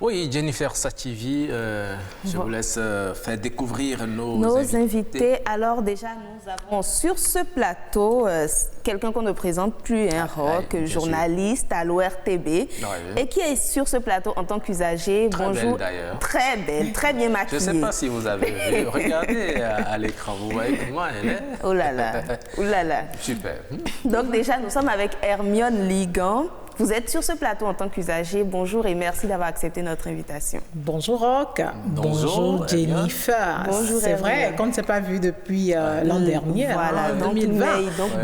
Oui, Jennifer Sativi, je vous laisse faire découvrir nos invités. Alors déjà, nous avons sur ce plateau quelqu'un qu'on ne présente plus, un rock, journaliste à l'ORTB, et qui est sur ce plateau en tant qu'usager. Bonjour. D'ailleurs. Très belle, très bien maquillée. Je ne sais pas si vous avez vu. Regardez à l'écran, vous voyez comment elle est. Oh là là, oh là là. Super. Donc déjà, nous sommes avec Hermione Ligan. Vous êtes sur ce plateau en tant qu'usager. Bonjour et merci d'avoir accepté notre invitation. Bonjour Rock. Bonjour Jennifer. Bonjour. C'est vrai qu'on ne s'est pas vu depuis l'an dernier, voilà, en 2020.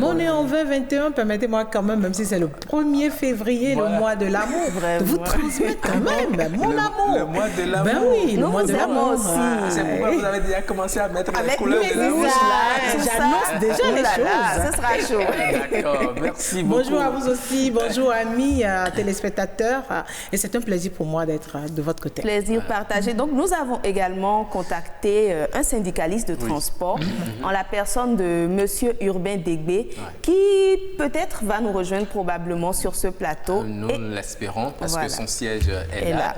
Mais on est en 2021, permettez-moi quand même si c'est le 1er février, le mois de l'amour, de vous transmettre quand même mon amour. Le mois de l'amour. Ben oui, le mois de l'amour aussi. C'est pourquoi vous avez déjà commencé à mettre les couleurs de l'amour. J'annonce déjà les choses. Ce sera chaud. D'accord, merci beaucoup. Bonjour à vous aussi, bonjour amis, téléspectateurs. Et c'est un plaisir pour moi d'être de votre côté. Plaisir partagé. Donc, nous avons également contacté un syndicaliste de transport en la personne de Monsieur Urbain Degbé, qui peut-être va nous rejoindre probablement sur ce plateau. Nous l'espérons parce que son siège est là.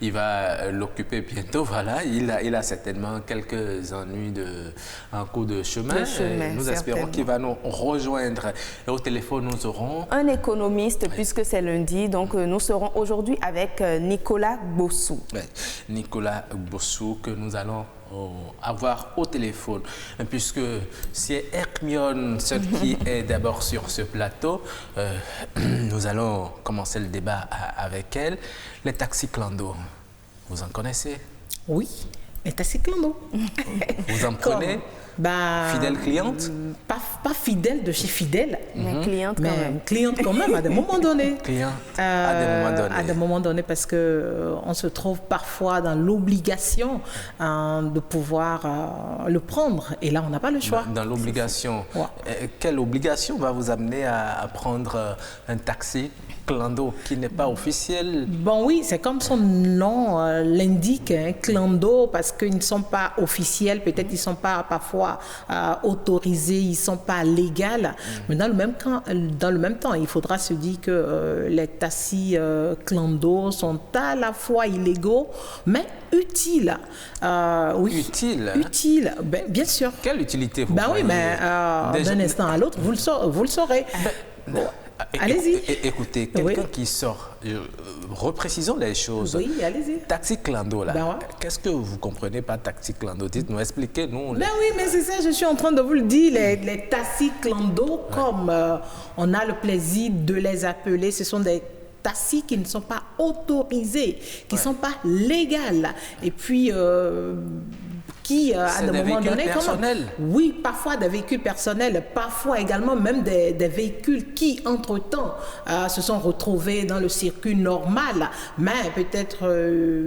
Il va l'occuper bientôt. Voilà, il a certainement quelques ennuis en cours de chemin. Nous espérons qu'il va nous rejoindre. Et au téléphone, nous aurons un économiste, puisque c'est lundi. Donc, nous serons aujourd'hui avec Nicolas Bossou. Nicolas Bossou, que nous allons avoir au téléphone, puisque c'est Hermione seule qui est d'abord sur ce plateau. Nous allons commencer le débat avec elle. Les taxis clando, vous en connaissez? Oui, les taxis clando. Vous en prenez? Fidèle cliente? Pas fidèle de chez fidèle, mais cliente quand même. Cliente quand même à des moments donnés. Cliente à des moments donnés. À des moments donnés parce que on se trouve parfois dans l'obligation de pouvoir le prendre. Et là, on n'a pas le choix. Dans l'obligation. Quelle obligation va vous amener à prendre un taxi clando qui n'est pas officiel? Bon oui, c'est comme son nom l'indique, clando, parce qu'ils ne sont pas officiels, peut-être ils ne sont pas parfois autorisés, ils ne sont pas légaux. Mais dans le même temps, il faudra se dire que les taxis clando sont à la fois illégaux, mais utiles. Oui. Utiles? Bien sûr. Quelle utilité vous oui, mais d'un instant à l'autre, vous le saurez. Allez-y. Écoutez, quelqu'un qui sort, reprécisons les choses. Oui, allez-y. Taxi clando, là. Qu'est-ce que vous comprenez par taxi clando? Dites-nous, expliquez-nous. Oui, mais c'est ça, je suis en train de vous le dire. Les taxis clando, comme on a le plaisir de les appeler, ce sont des taxis qui ne sont pas autorisés, qui ne sont pas légales. Et puis qui, à des moments donnés, oui, parfois des véhicules personnels, parfois également même des véhicules qui, entre-temps, se sont retrouvés dans le circuit normal, mais peut-être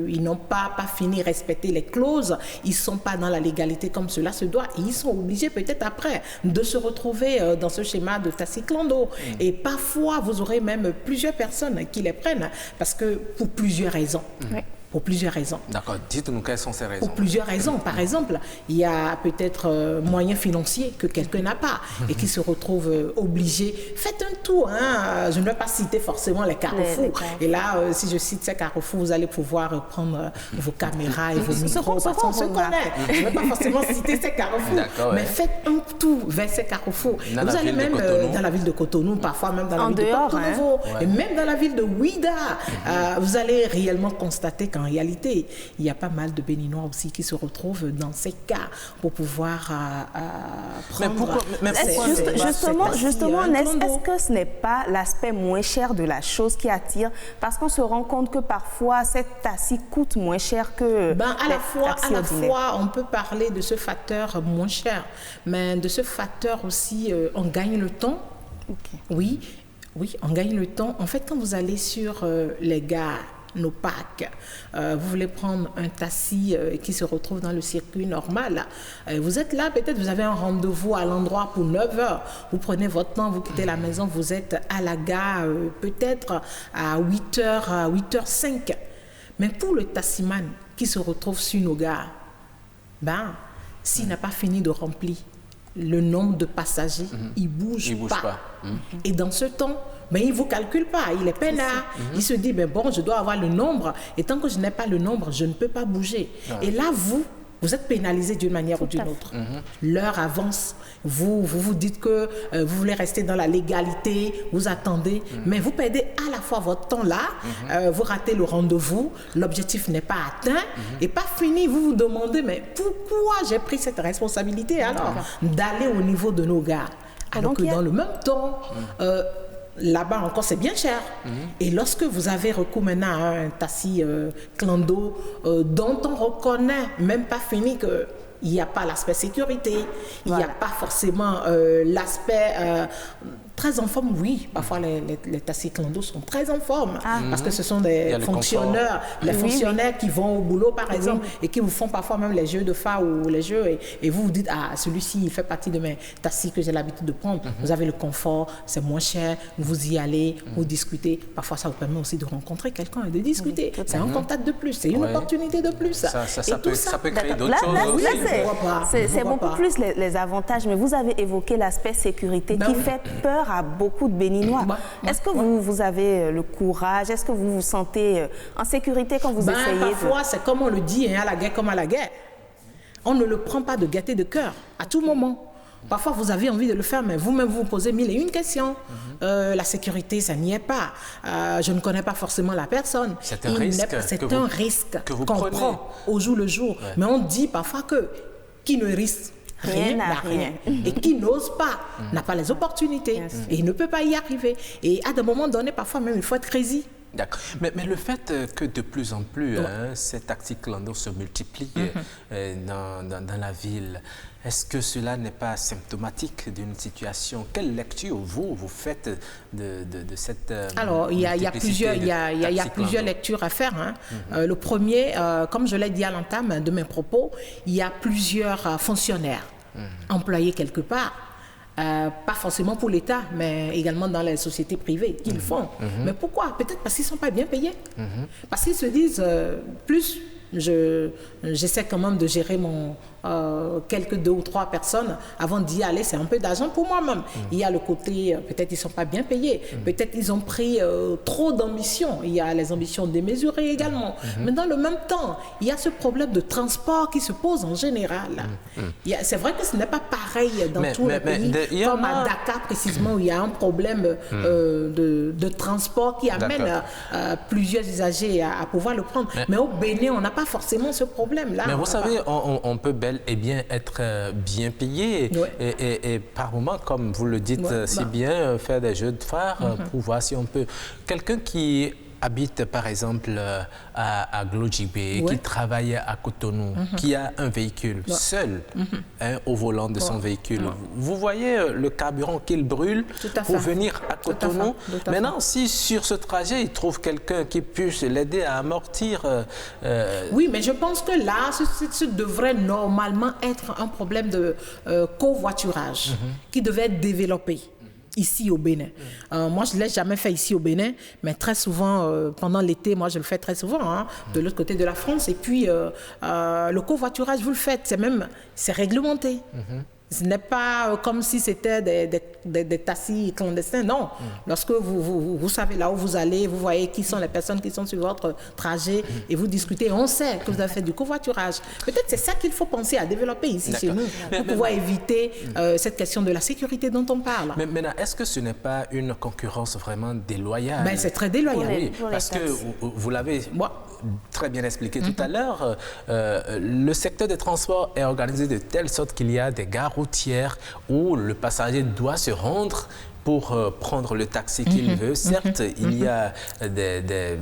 ils n'ont pas fini de respecter les clauses, ils ne sont pas dans la légalité comme cela se doit, et ils sont obligés peut-être après de se retrouver dans ce schéma de taxi clando. Et parfois, vous aurez même plusieurs personnes qui les prennent, parce que pour plusieurs raisons. Pour plusieurs raisons. D'accord, dites-nous quelles sont ces raisons. Pour plusieurs raisons. Par exemple, il y a peut-être moyens financiers que quelqu'un n'a pas et qui se retrouve obligé. Faites un tour, je ne vais pas citer forcément les carrefours. Et là, si je cite ces carrefours, vous allez pouvoir prendre vos caméras et vos micros, parce qu'on se connaît. Je ne vais pas forcément citer ces carrefours, mais faites un tour vers ces carrefours. Vous allez même dans la ville de Cotonou, parfois même dans la ville de Porto Novo, et même dans la ville de Ouida, vous allez réellement constater qu'en réalité, il y a pas mal de Béninois aussi qui se retrouvent dans ces cas pour pouvoir prendre... Justement, est-ce que ce n'est pas l'aspect moins cher de la chose qui attire? Parce qu'on se rend compte que parfois, cette taxi coûte moins cher que à la fois, on peut parler de ce facteur moins cher, mais de ce facteur aussi, on gagne le temps. Oui, on gagne le temps. En fait, quand vous allez sur les gares, nos packs, vous voulez prendre un taxi qui se retrouve dans le circuit normal, vous êtes là, peut-être vous avez un rendez-vous à l'endroit pour 9 heures, vous prenez votre temps, vous quittez la maison, vous êtes à la gare peut-être à 8h, 8h05. Mais pour le taximan qui se retrouve sur nos gares, s'il n'a pas fini de remplir le nombre de passagers, il bouge pas. Et dans ce temps, mais il ne vous calcule pas, il est peinard. Il se dit, ben bon, je dois avoir le nombre, et tant que je n'ai pas le nombre, je ne peux pas bouger. Et là, vous êtes pénalisé d'une manière ou d'une autre. L'heure avance, vous dites que vous voulez rester dans la légalité, vous attendez, mais vous perdez à la fois votre temps là, vous ratez le rendez-vous, l'objectif n'est pas atteint, et pas fini, vous vous demandez, mais pourquoi j'ai pris cette responsabilité alors d'aller au niveau de nos gars? Alors que dans le même temps, là-bas encore, c'est bien cher. Et lorsque vous avez recours maintenant à un taxi clando dont on reconnaît, même pas fini, qu'il n'y a pas l'aspect sécurité, il n'y a pas forcément l'aspect très en forme, oui. Parfois, les taxis clando sont très en forme parce que ce sont des fonctionnaires, fonctionnaires qui vont au boulot, par exemple, et qui vous font parfois même les jeux de phare ou les jeux, et vous vous dites, ah, celui-ci, il fait partie de mes taxis que j'ai l'habitude de prendre. Vous avez le confort, c'est moins cher, vous y allez, vous discutez. Parfois, ça vous permet aussi de rencontrer quelqu'un et de discuter. C'est un contact de plus, c'est une opportunité de plus. Ça peut créer d'autres choses. C'est beaucoup plus les avantages, mais vous avez évoqué l'aspect sécurité qui fait peur à beaucoup de Béninois. Est-ce que vous avez le courage? Est-ce que vous vous sentez en sécurité quand vous essayez parfois, c'est comme on le dit, à la guerre comme à la guerre. On ne le prend pas de gaieté de cœur, à tout moment. Parfois, vous avez envie de le faire, mais vous-même, vous posez 1001 questions. La sécurité, ça n'y est pas. Je ne connais pas forcément la personne. C'est un risque qu'on prend au jour le jour. Mais on dit parfois que qui ne risque rien n'a rien. Et qui n'ose pas n'a pas les opportunités. Et il ne peut pas y arriver. Et à des moments donnés, parfois même, il faut être crazy. D'accord. Mais le fait que de plus en plus, ces taxis clando se multiplient dans la ville, est-ce que cela n'est pas symptomatique d'une situation? Quelle lecture vous faites de cette Alors, il y a plusieurs lectures à faire. Le premier, comme je l'ai dit à l'entame de mes propos, il y a plusieurs fonctionnaires employés quelque part. Pas forcément pour l'État, mais également dans les sociétés privées qui le font. Mais pourquoi? Peut-être parce qu'ils ne sont pas bien payés. Parce qu'ils se disent, plus j'essaie quand même de gérer quelques 2 ou 3 personnes avant d'y aller, c'est un peu d'argent pour moi-même. Il y a le côté, peut-être ils ne sont pas bien payés, peut-être ils ont pris trop d'ambition. Il y a les ambitions démesurées également. Mais dans le même temps, il y a ce problème de transport qui se pose en général. C'est vrai que ce n'est pas pareil dans tous les pays, comme à Dakar précisément, où il y a un problème de transport qui amène plusieurs usagers à pouvoir le prendre. Mais au Bénin, on n'a pas forcément ce problème-là. Mais vous savez, on peut bel et bien être bien payé et par moments, comme vous le dites si bien, faire des jeux de phare pour voir si on peut... Quelqu'un qui habite par exemple à Glodjibé, qui travaille à Cotonou, qui a un véhicule seul au volant de son véhicule. Vous voyez le carburant qu'il brûle pour venir à Cotonou. Maintenant, si sur ce trajet, il trouve quelqu'un qui puisse l'aider à amortir... Oui, mais je pense que là, ce devrait normalement être un problème de covoiturage qui devait être développé ici au Bénin. Moi, je ne l'ai jamais fait ici au Bénin, mais très souvent, pendant l'été, moi, je le fais très souvent, de l'autre côté de la France. Et puis, le covoiturage, vous le faites, c'est réglementé. Ce n'est pas comme si c'était des taxis clandestins, non. Lorsque vous savez là où vous allez, vous voyez qui sont les personnes qui sont sur votre trajet et vous discutez, on sait que vous avez fait du covoiturage. Peut-être c'est ça qu'il faut penser à développer ici chez nous pour pouvoir éviter cette question de la sécurité dont on parle. Mais maintenant, est-ce que ce n'est pas une concurrence vraiment déloyale? C'est très déloyal. Oui, parce que vous l'avez très bien expliqué tout à l'heure, le secteur des transports est organisé de telle sorte qu'il y a des gares routières où le passager doit se rendre pour prendre le taxi qu'il veut. Certes, il y a des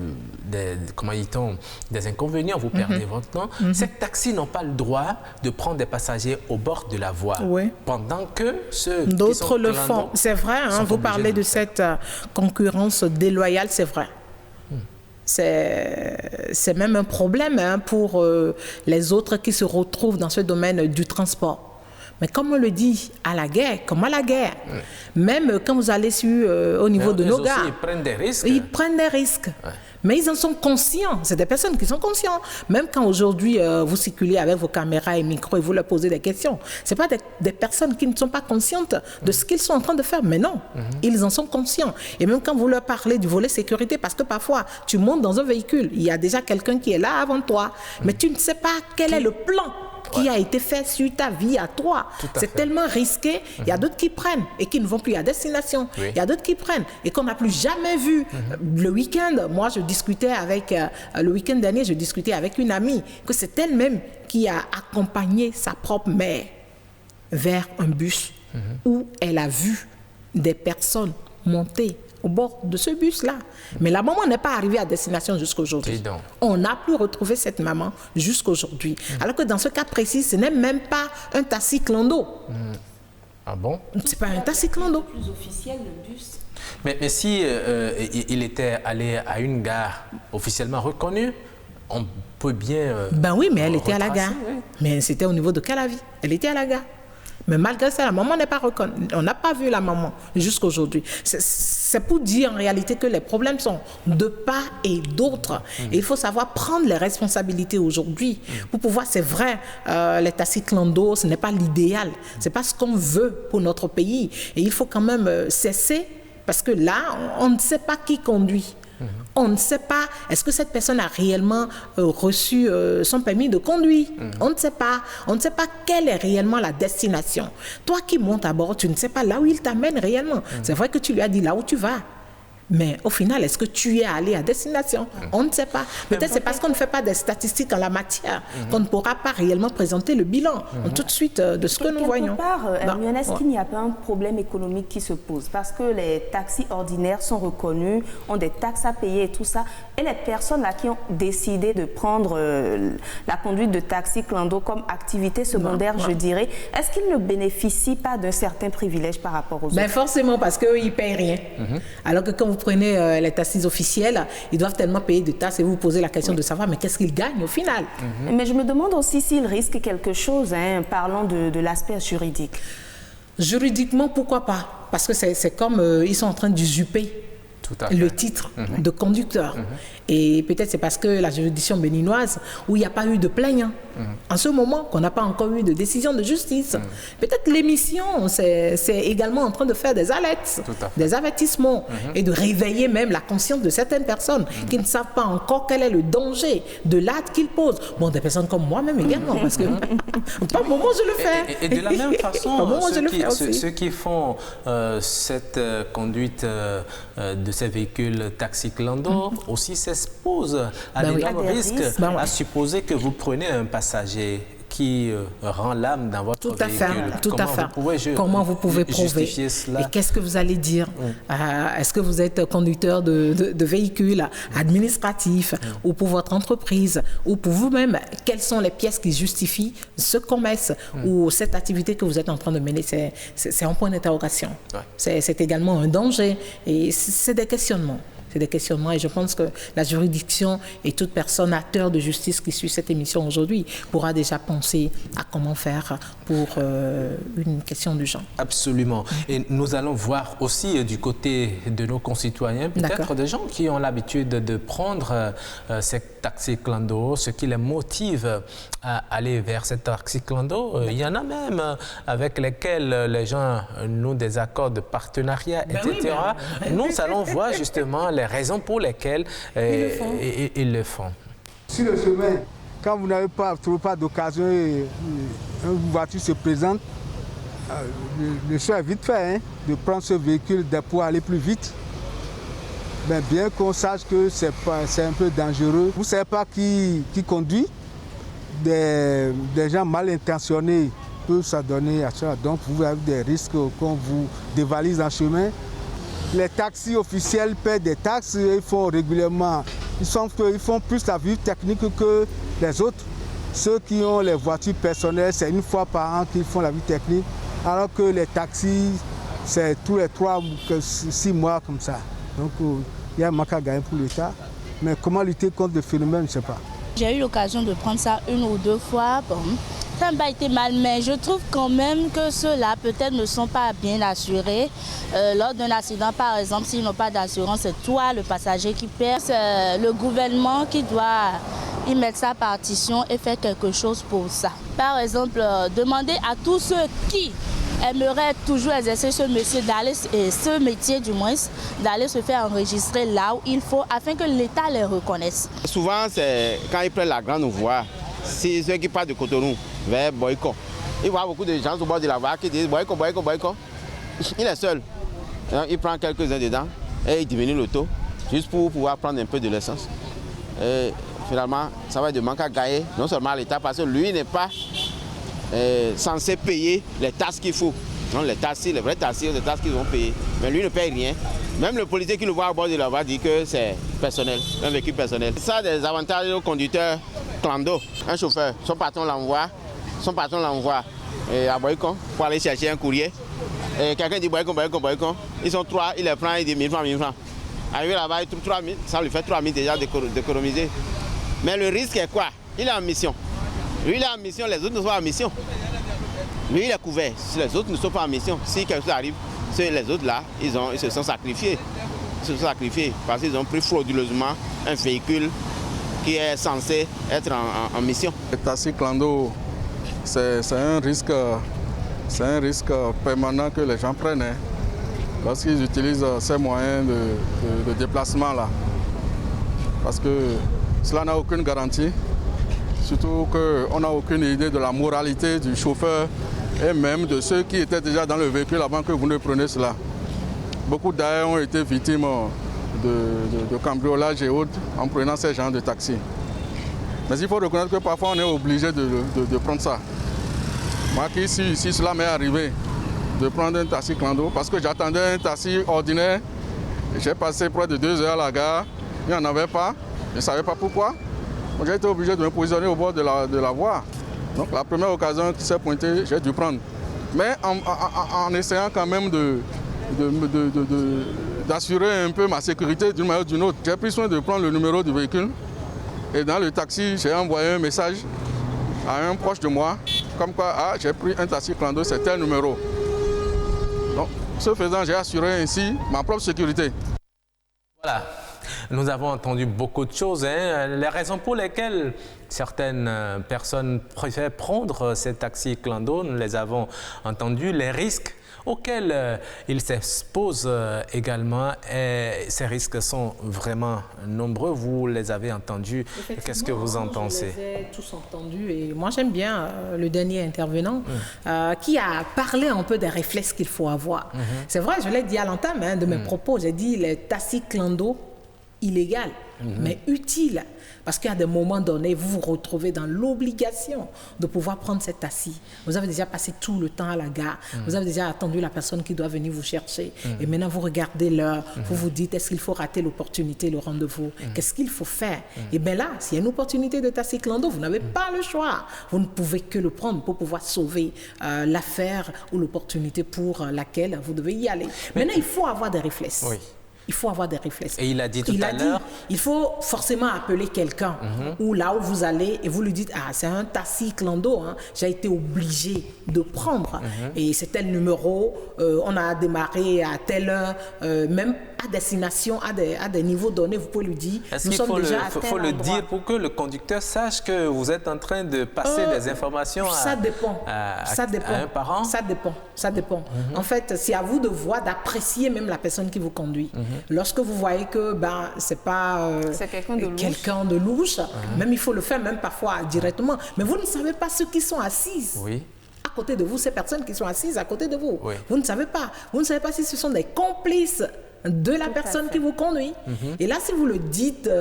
inconvénients, vous perdez votre temps. Ces taxis n'ont pas le droit de prendre des passagers au bord de la voie, pendant que ceux d'autres le font. C'est vrai, vous parlez de cette concurrence déloyale, c'est vrai. C'est même un problème pour les autres qui se retrouvent dans ce domaine du transport. Mais comme on le dit, à la guerre, comme à la guerre. Même quand vous allez au niveau de nos gars, ils prennent des risques. Ils prennent des risques. Ouais. Mais ils en sont conscients. C'est des personnes qui sont conscientes. Même quand aujourd'hui, vous circulez avec vos caméras et micros et vous leur posez des questions, ce pas des personnes qui ne sont pas conscientes de ce qu'ils sont en train de faire. Mais non, ils en sont conscients. Et même quand vous leur parlez du volet sécurité, parce que parfois, tu montes dans un véhicule, il y a déjà quelqu'un qui est là avant toi, mais tu ne sais pas quel est le plan qui a été fait sur ta vie à toi. C'est tellement risqué. Il y a d'autres qui prennent et qui ne vont plus à destination. Il y a d'autres qui prennent et qu'on n'a plus jamais vu. Le week-end, moi, je discutais avec, le week-end dernier, je discutais avec une amie que c'est elle-même qui a accompagné sa propre mère vers un bus où elle a vu des personnes monter au bord de ce bus-là. Mais la maman n'est pas arrivée à destination jusqu'aujourd'hui. On n'a plus retrouvé cette maman jusqu'aujourd'hui. Alors que dans ce cas précis, ce n'est même pas un taxi clando. Ah bon? C'est pas un taxi clando. C'est plus officiel, le bus. Mais si il était allé à une gare officiellement reconnue, on peut bien... ben oui, mais elle était à la gare. Oui. Mais c'était au niveau de Calavi. Elle était à la gare. Mais malgré ça, la maman n'est pas reconnue. On n'a pas vu la maman jusqu'aujourd'hui. C'est pour dire en réalité que les problèmes sont de part et d'autre. Et il faut savoir prendre les responsabilités aujourd'hui pour pouvoir, c'est vrai, les taxis clando, ce n'est pas l'idéal. Ce n'est pas ce qu'on veut pour notre pays. Et il faut quand même cesser, parce que là, on ne sait pas qui conduit. On ne sait pas, est-ce que cette personne a réellement reçu son permis de conduire? On ne sait pas. On ne sait pas quelle est réellement la destination. Toi qui montes à bord, tu ne sais pas là où il t'amène réellement. C'est vrai que tu lui as dit là où tu vas. Mais au final, est-ce que tu es allé à destination? On ne sait pas. Peut-être c'est parce qu'on ne fait pas des statistiques en la matière qu'on ne pourra pas réellement présenter le bilan tout de suite de ce que nous voyons. Est-ce qu'il n'y a pas un problème économique qui se pose? Parce que les taxis ordinaires sont reconnus, ont des taxes à payer et tout ça. Et les personnes là qui ont décidé de prendre la conduite de taxi clando comme activité secondaire, je dirais, est-ce qu'ils ne bénéficient pas d'un certain privilège par rapport aux autres? Mais forcément, parce qu'eux, ils ne payent rien. Alors que quand vous prenez les taxis officiels, ils doivent tellement payer de taxes et vous vous posez la question de savoir, mais qu'est-ce qu'ils gagnent au final? Mais je me demande aussi s'ils risquent quelque chose, parlant de l'aspect juridique. Juridiquement, pourquoi pas? Parce que c'est comme ils sont en train d'usurper le titre de conducteur. Et peut-être c'est parce que la juridiction béninoise, où il n'y a pas eu de plaignant, en ce moment, qu'on n'a pas encore eu de décision de justice. Peut-être l'émission, c'est également en train de faire des alertes, des avertissements, et de réveiller même la conscience de certaines personnes qui ne savent pas encore quel est le danger de l'acte qu'ils posent. Bon, des personnes comme moi-même également, parce que par moment je le fais. Et de la même façon, ceux qui font cette conduite de ces véhicules taxi clando aussi s'exposent à d'énormes risques, à supposer que vous prenez un passager qui rend l'âme dans votre véhicule. Tout à fait. Comment vous pouvez prouver cela? Et qu'est-ce que vous allez dire? Est-ce que vous êtes conducteur de véhicules administratifs ou pour votre entreprise ou pour vous-même? Quelles sont les pièces qui justifient ce commerce ou cette activité que vous êtes en train de mener? C'est un point d'interrogation. C'est également un danger et c'est des questionnements. C'est des questionnements et je pense que la juridiction et toute personne acteur de justice qui suit cette émission aujourd'hui pourra déjà penser à comment faire pour une question du genre. Absolument. Et nous allons voir aussi du côté de nos concitoyens, peut-être des gens qui ont l'habitude de prendre ces taxis clando, ce qui les motive à aller vers ces taxis clando. Il y en a même avec lesquels les gens nouent des accords de partenariat, etc. Nous allons voir justement les raisons pour lesquelles ils le font. Sur le chemin, quand vous n'avez pas d'occasion et une voiture se présente, le choix est vite fait de prendre ce véhicule pour aller plus vite. Mais bien qu'on sache que c'est un peu dangereux. Vous ne savez pas qui conduit. Des gens mal intentionnés peuvent s'adonner à ça. Donc vous avez des risques qu'on vous dévalise en chemin. Les taxis officiels paient des taxes, ils font régulièrement. Ils font plus la vie technique que les autres. Ceux qui ont les voitures personnelles, c'est une fois par an qu'ils font la vie technique. Alors que les taxis, c'est tous les 3 ou 6 mois comme ça. Donc il y a un manque à gagner pour l'État. Mais comment lutter contre le phénomène, je ne sais pas. J'ai eu l'occasion de prendre ça 1 ou 2 fois. Bon, ça n'a pas été mal, mais je trouve quand même que ceux-là peut-être ne sont pas bien assurés. Lors d'un accident, par exemple, s'ils n'ont pas d'assurance, c'est toi, le passager, qui perd. C'est le gouvernement qui doit y mettre sa partition et faire quelque chose pour ça. Par exemple, demander à tous ceux qui aimeraient toujours exercer ce métier du moins, d'aller se faire enregistrer là où il faut afin que l'État les reconnaisse. Souvent, c'est quand ils prennent la grande voie, c'est ceux qui partent de Cotonou vers Boyko. Ils voient beaucoup de gens au bord de la voie qui disent Boyko, Boyko, Boyko. Il est seul. Il prend quelques-uns dedans et il diminue l'auto juste pour pouvoir prendre un peu de l'essence. Et finalement, ça va de manque à gagner, non seulement à l'État, parce que lui n'est pas censé payer les taxes qu'il faut. Non, les taxis, les vrais taxis, les taxes qu'ils vont payer. Mais lui ne paye rien. Même le policier qui le voit au bord de la voie dit que c'est personnel, un véhicule personnel. Ça a des avantages aux conducteurs clando. Un chauffeur, son patron l'envoie à Boycon pour aller chercher un courrier. Et quelqu'un dit Boycon, Boycon, Boycon. Ils sont trois, il les prend, il dit 1000 francs, 1000 francs. Arrivé là-bas, il trouve 3000, ça lui fait 3000 déjà d'économiser. Mais le risque est quoi? Il est en mission. Lui, il est en mission, les autres ne sont pas en mission. Lui, il est couvert. Si les autres ne sont pas en mission, si quelque chose arrive, les autres là, ils se sont sacrifiés. Ils se sont sacrifiés parce qu'ils ont pris frauduleusement un véhicule qui est censé être en mission. Le taxi clando, c'est un risque permanent que les gens prennent lorsqu'ils utilisent ces moyens de déplacement là. Parce que cela n'a aucune garantie. Surtout qu'on n'a aucune idée de la moralité du chauffeur et même de ceux qui étaient déjà dans le véhicule avant que vous ne preniez cela. Beaucoup d'ailleurs ont été victimes de cambriolage et autres en prenant ces genres de taxis. Mais il faut reconnaître que parfois on est obligé de prendre ça. Moi qui suis ici, cela m'est arrivé de prendre un taxi clando parce que j'attendais un taxi ordinaire. J'ai passé près de 2 heures à la gare, il n'y en avait pas, je ne savais pas pourquoi. J'ai été obligé de me positionner au bord de la voie. Donc la première occasion qui s'est pointée, j'ai dû prendre. Mais en essayant quand même d'assurer un peu ma sécurité d'une manière ou d'une autre, j'ai pris soin de prendre le numéro du véhicule. Et dans le taxi, j'ai envoyé un message à un proche de moi, comme quoi j'ai pris un taxi clando, c'est tel numéro. Donc, ce faisant, j'ai assuré ainsi ma propre sécurité. Voilà. Nous avons entendu beaucoup de choses, les raisons pour lesquelles certaines personnes préfèrent prendre ces taxis clando, nous les avons entendues, les risques auxquels ils s'exposent également, et ces risques sont vraiment nombreux, vous les avez entendus, qu'est-ce que vous en pensez? Je les ai tous entendus et moi j'aime bien le dernier intervenant qui a parlé un peu des réflexes qu'il faut avoir. C'est vrai, je l'ai dit à l'entame de mes propos, j'ai dit les taxis clando illégal, mais utile. Parce qu'à des moments donnés, vous vous retrouvez dans l'obligation de pouvoir prendre cet taxi. Vous avez déjà passé tout le temps à la gare. Vous avez déjà attendu la personne qui doit venir vous chercher. Et maintenant, vous regardez l'heure. Vous vous dites, est-ce qu'il faut rater l'opportunité, le rendez-vous? Qu'est-ce qu'il faut faire? Et bien là, s'il y a une opportunité de taxi clando, vous n'avez pas le choix. Vous ne pouvez que le prendre pour pouvoir sauver l'affaire ou l'opportunité pour laquelle vous devez y aller. Maintenant, il faut avoir des réflexes. Oui. Il faut avoir des réflexes. Et il a dit tout à l'heure... Il faut forcément appeler quelqu'un ou là où vous allez et vous lui dites « Ah, c'est un taxi clando, j'ai été obligé de prendre. Et c'est tel numéro, on a démarré à telle heure, même à destination, à des niveaux donnés, vous pouvez lui dire... Est-ce qu'il faut le dire pour que le conducteur sache que vous êtes en train de passer des informations à un parent? Ça dépend. En fait, c'est à vous de voir, d'apprécier même la personne qui vous conduit. Lorsque vous voyez que c'est pas quelqu'un de louche, même il faut le faire, même parfois directement, mais vous ne savez pas ceux qui sont assis à côté de vous, ces personnes qui sont assises à côté de vous. Vous ne savez pas. Vous ne savez pas si ce sont des complices de la personne qui vous conduit. Et là, si vous le dites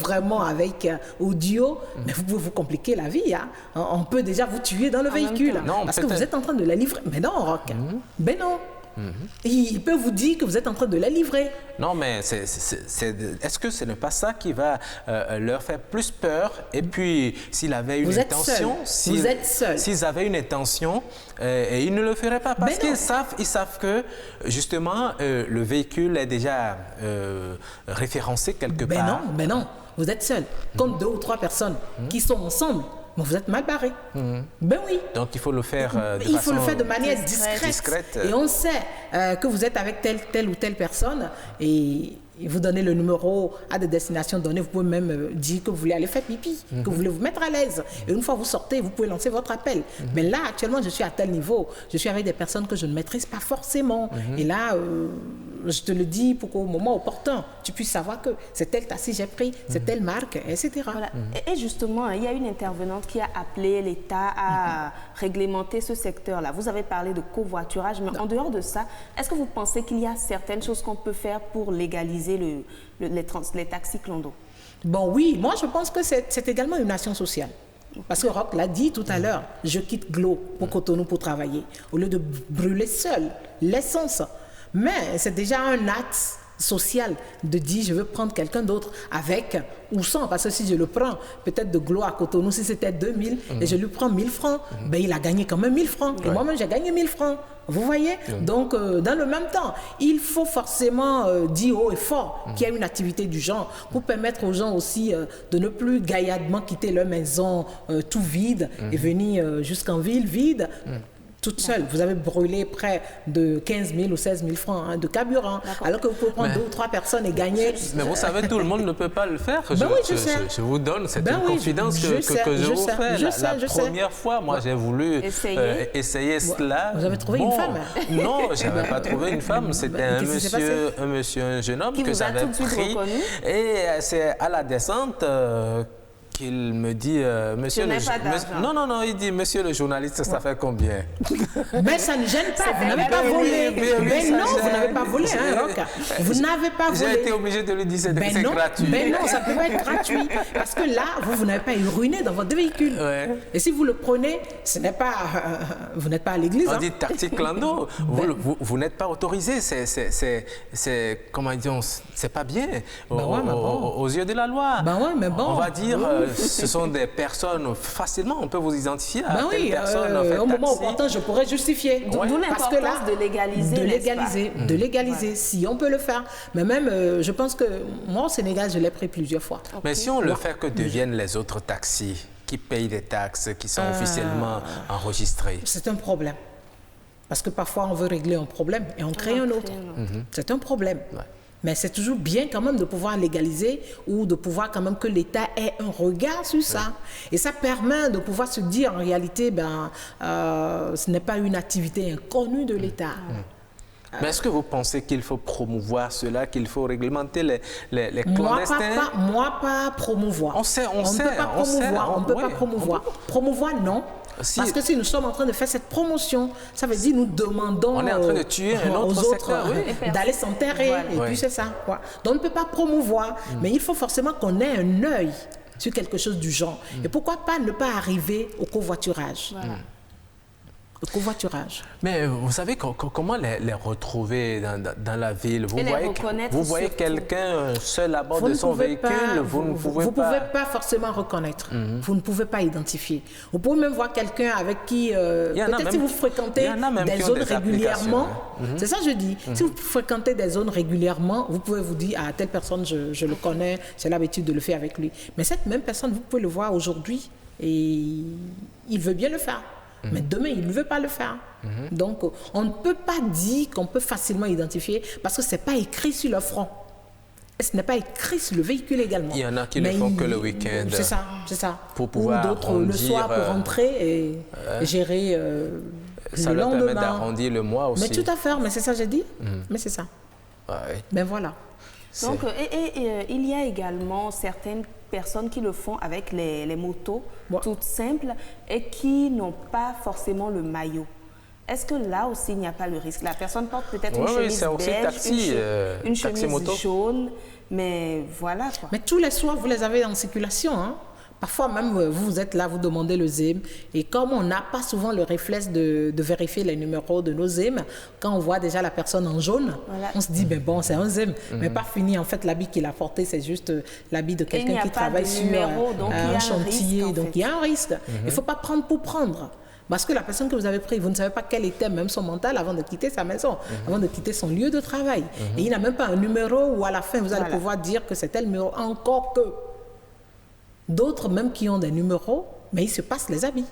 vraiment avec audio, mais vous pouvez vous compliquer la vie. On peut déjà vous tuer dans le véhicule parce que vous êtes en train de la livrer. Mais non, Roch. Mais non. Il peut vous dire que vous êtes en train de la livrer. Non, mais est-ce que ce n'est pas ça qui va leur faire plus peur? Et puis, s'il avait une intention... Vous êtes seul. S'ils avaient une intention, ils ne le feraient pas. Parce qu'ils savent que, justement, le véhicule est déjà référencé quelque part. Mais non. Vous êtes seul. Comme 2 ou 3 personnes qui sont ensemble, mais vous êtes mal barré. Ben oui. Donc il faut le faire Il faut le faire de manière discrète. Et on sait que vous êtes avec telle ou telle personne et vous donnez le numéro à des destinations données. Vous pouvez même dire que vous voulez aller faire pipi, que vous voulez vous mettre à l'aise. Et une fois vous sortez, vous pouvez lancer votre appel. Mais là, actuellement, je suis à tel niveau. Je suis avec des personnes que je ne maîtrise pas forcément. Et là, je te le dis pour qu'au moment opportun, tu puisses savoir que c'est tel taxi j'ai pris, c'est telle marque, etc. Voilà. Et justement, il y a une intervenante qui a appelé l'État à réglementer ce secteur-là. Vous avez parlé de covoiturage, mais en dehors de ça, est-ce que vous pensez qu'il y a certaines choses qu'on peut faire pour légaliser les taxis clando? Bon, oui, moi je pense que c'est également une action sociale. Parce que Roch l'a dit tout à l'heure, je quitte Glo pour Cotonou pour travailler, au lieu de brûler seul l'essence. Mais c'est déjà un acte social de dire je veux prendre quelqu'un d'autre avec ou sans, parce que si je le prends peut-être de Glo à Cotonou, si c'était 2000 et je lui prends 1000 francs, ben il a gagné quand même 1000 francs et moi-même j'ai gagné 1000 francs, vous voyez. Donc dans le même temps il faut forcément dire haut et fort qu'il y a une activité du genre pour permettre aux gens aussi de ne plus gaillardement quitter leur maison tout vide et venir jusqu'en ville vide toute seule. Vous avez brûlé près de 15 000 ou 16 000 francs de carburant, alors que vous pouvez prendre 2 ou 3 personnes et gagner. Mais vous savez, tout le monde ne peut pas le faire. Ben oui, je sais. Je vous donne, c'est une confidence que je vous fais. La première fois, moi, j'ai voulu essayer cela. Vous avez trouvé une femme? Non, je n'avais pas trouvé une femme. C'était un jeune homme que j'avais pris. Et c'est à la descente qu'il me dit, monsieur non, il dit, monsieur le journaliste, ça fait combien? Mais ça ne gêne pas, vous n'avez pas volé. Mais non, vous n'avez pas volé, hein, Roch. Vous n'avez pas volé. J'ai été obligé de lui dire, c'est gratuit. Mais non, ça peut pas être gratuit. Parce que là, vous n'avez pas ruiné dans votre véhicule. Ouais. Et si vous le prenez, ce n'est pas, vous n'êtes pas à l'église. On dit taxi clando, vous n'êtes pas autorisé. C'est comment dire, c'est pas bien aux yeux de la loi. Ben ouais, mais bon. On va dire, ce sont des personnes, facilement, on peut vous identifier à telle personne. Au moment opportun, je pourrais justifier. D'où l'importance de légaliser. De légaliser, si on peut le faire. Mais même, je pense que moi, au Sénégal, je l'ai pris plusieurs fois. Mais si on le fait que deviennent les autres taxis qui payent des taxes, qui sont officiellement enregistrés. C'est un problème. Parce que parfois, on veut régler un problème et on crée un autre. C'est un problème. Ouais. Mais c'est toujours bien quand même de pouvoir légaliser ou de pouvoir quand même que l'État ait un regard sur ça. Et ça permet de pouvoir se dire en réalité, ce n'est pas une activité inconnue de l'État. Mais est-ce que vous pensez qu'il faut promouvoir cela, qu'il faut réglementer les clandestins? Moi, pas promouvoir. On sait. On ne peut pas promouvoir. Promouvoir, non. Parce que si nous sommes en train de faire cette promotion, ça veut dire nous demandons on est en train de tuer un autre secteur, d'aller s'enterrer. Et puis c'est ça. Donc on ne peut pas promouvoir, mais il faut forcément qu'on ait un œil sur quelque chose du genre. Et pourquoi pas ne pas arriver au covoiturage? Le covoiturage. Mais vous savez comment les retrouver dans la ville? Vous voyez quelqu'un seul à bord de son véhicule, vous ne pouvez pas... Vous ne pouvez pas forcément reconnaître. Vous ne pouvez pas identifier. Vous pouvez même voir quelqu'un avec qui... peut-être si vous fréquentez des zones régulièrement... C'est ça que je dis. Si vous fréquentez des zones régulièrement, vous pouvez vous dire, telle personne, je le connais, j'ai l'habitude de le faire avec lui. Mais cette même personne, vous pouvez le voir aujourd'hui et il veut bien le faire. Mais demain, il ne veut pas le faire. Donc, on ne peut pas dire qu'on peut facilement identifier parce que ce n'est pas écrit sur le front. Et ce n'est pas écrit sur le véhicule également. Il y en a qui ne font que le week-end. C'est ça. Pour pouvoir ou d'autres le soir pour rentrer et gérer ça le leur lendemain. permet d'arrondir le mois aussi. Mais tout à fait, mais c'est ça que j'ai dit. Mais c'est ça. Mais voilà. Donc, il y a également certaines personnes qui le font avec les motos toutes simples et qui n'ont pas forcément le maillot. Est-ce que là aussi, il n'y a pas le risque? La personne porte peut-être une chemise beige, une chemise jaune, mais voilà quoi. Mais tous les soirs, vous les avez en circulation, hein? Parfois même, vous êtes là, vous demandez le ZIM. Et comme on n'a pas souvent le réflexe de vérifier les numéros de nos ZIM, quand on voit déjà la personne en jaune, on se dit, c'est un ZIM. Mais pas fini, en fait, l'habit qu'il a porté, c'est juste l'habit de quelqu'un qui travaille sur un chantier. Donc il y a un risque. Il ne faut pas prendre pour prendre. Parce que la personne que vous avez prise, vous ne savez pas quel était même son mental avant de quitter sa maison, avant de quitter son lieu de travail. Et il n'a même pas un numéro où à la fin, vous allez pouvoir dire que c'est tel numéro, encore que... D'autres, même qui ont des numéros, mais il se passe les habits.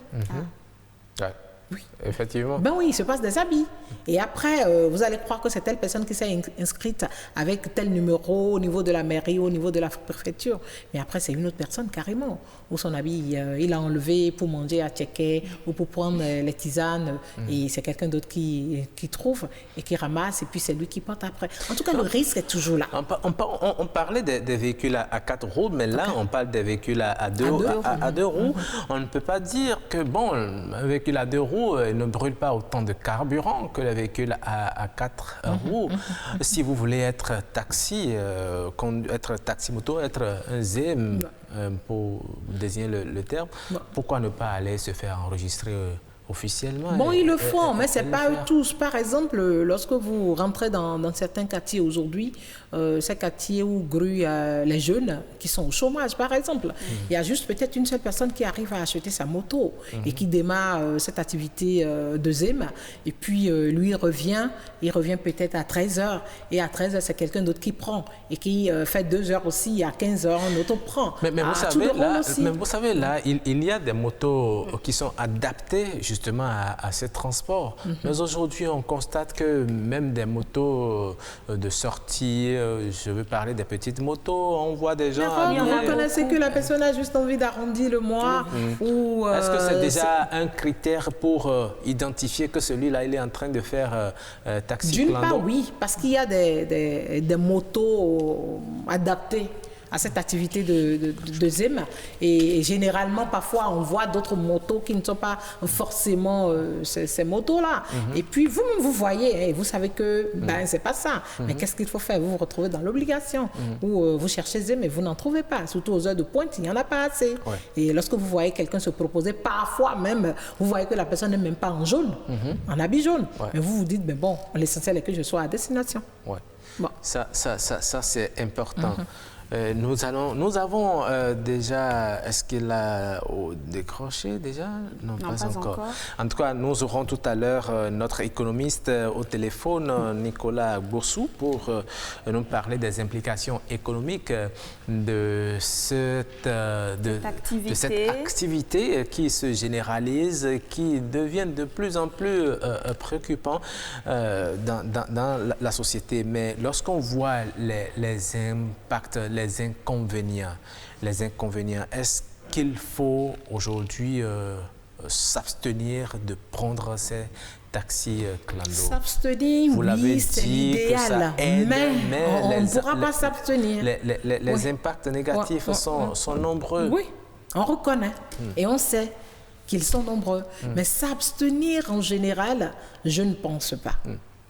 Ouais. Oui. Effectivement. Ben oui, il se passe des habits. Et après, vous allez croire que c'est telle personne qui s'est inscrite avec tel numéro au niveau de la mairie, au niveau de la préfecture. Mais après, c'est une autre personne carrément. Où son habit, il a enlevé pour manger à checker ou pour prendre les tisanes. Et c'est quelqu'un d'autre qui trouve et qui ramasse. Et puis c'est lui qui porte après. En tout cas, le risque est toujours là. On parlait des véhicules à 4 roues, mais là, on parle des véhicules à 2 roues. On ne peut pas dire que, bon, un véhicule à 2 roues, il ne brûle pas autant de carburant que les véhicules à 4 roues. Si vous voulez être taxi, être taxi-moto, être un ZEM, pour désigner le terme, pourquoi ne pas aller se faire enregistrer officiellement? Bon, ils le font, mais ce n'est pas eux tous. Par exemple, lorsque vous rentrez dans certains quartiers aujourd'hui, ces quartiers où gruent les jeunes qui sont au chômage, par exemple, il y a juste peut-être une seule personne qui arrive à acheter sa moto et qui démarre cette activité de ZEM. Et puis, lui, il revient peut-être à 13h. Et à 13h, c'est quelqu'un d'autre qui prend. Et qui fait 2 heures aussi, à 15h, un autre prend. Mais vous savez, là, il y a des motos qui sont adaptées justement à ces transports. Mais aujourd'hui, on constate que même des motos de sortie, je veux parler des petites motos, on voit des gens... Vous reconnaissez que la personne a juste envie d'arrondir le mois ou... Est-ce que c'est déjà un critère pour identifier que celui-là, il est en train de faire taxi D'une clando? part, oui, parce qu'il y a des motos adaptées à cette activité de ZEM. Et généralement, parfois, on voit d'autres motos qui ne sont pas forcément ces motos-là. Et puis, vous voyez, et vous savez que c'est pas ça. Mais qu'est-ce qu'il faut faire? Vous vous retrouvez dans l'obligation. Ou vous cherchez ZEM, mais vous n'en trouvez pas. Surtout aux heures de pointe, il n'y en a pas assez. Ouais. Et lorsque vous voyez quelqu'un se proposer, parfois même, vous voyez que la personne n'est même pas en jaune, en habit jaune. Ouais. Mais vous vous dites, mais bon, l'essentiel est que je sois à destination. Ouais. Bon. Ça c'est important. Nous avons déjà, est-ce qu'il a décroché déjà? Non, pas encore. En tout cas, nous aurons tout à l'heure notre économiste au téléphone, Nicolas Bossou, pour nous parler des implications économiques de cette activité qui se généralise, qui devient de plus en plus préoccupant dans la société. Mais lorsqu'on voit les impacts, les inconvénients, est-ce qu'il faut aujourd'hui s'abstenir de prendre ces taxis clando? S'abstenir, oui, c'est l'idéal, mais on ne pourra pas s'abstenir. Les impacts négatifs sont nombreux. Oui, on reconnaît et on sait qu'ils sont nombreux. Mais s'abstenir en général, je ne pense pas.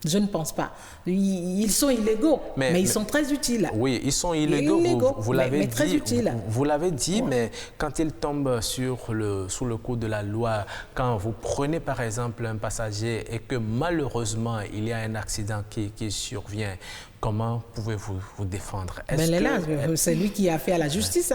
Je ne pense pas. Ils sont illégaux, mais ils sont très utiles. Oui, ils sont illégaux, vous l'avez très dit. utiles. Vous l'avez dit, mais quand ils tombent sous le coup de la loi, quand vous prenez par exemple un passager et que malheureusement il y a un accident qui survient, comment pouvez-vous vous défendre? C'est lui qui a fait à la justice.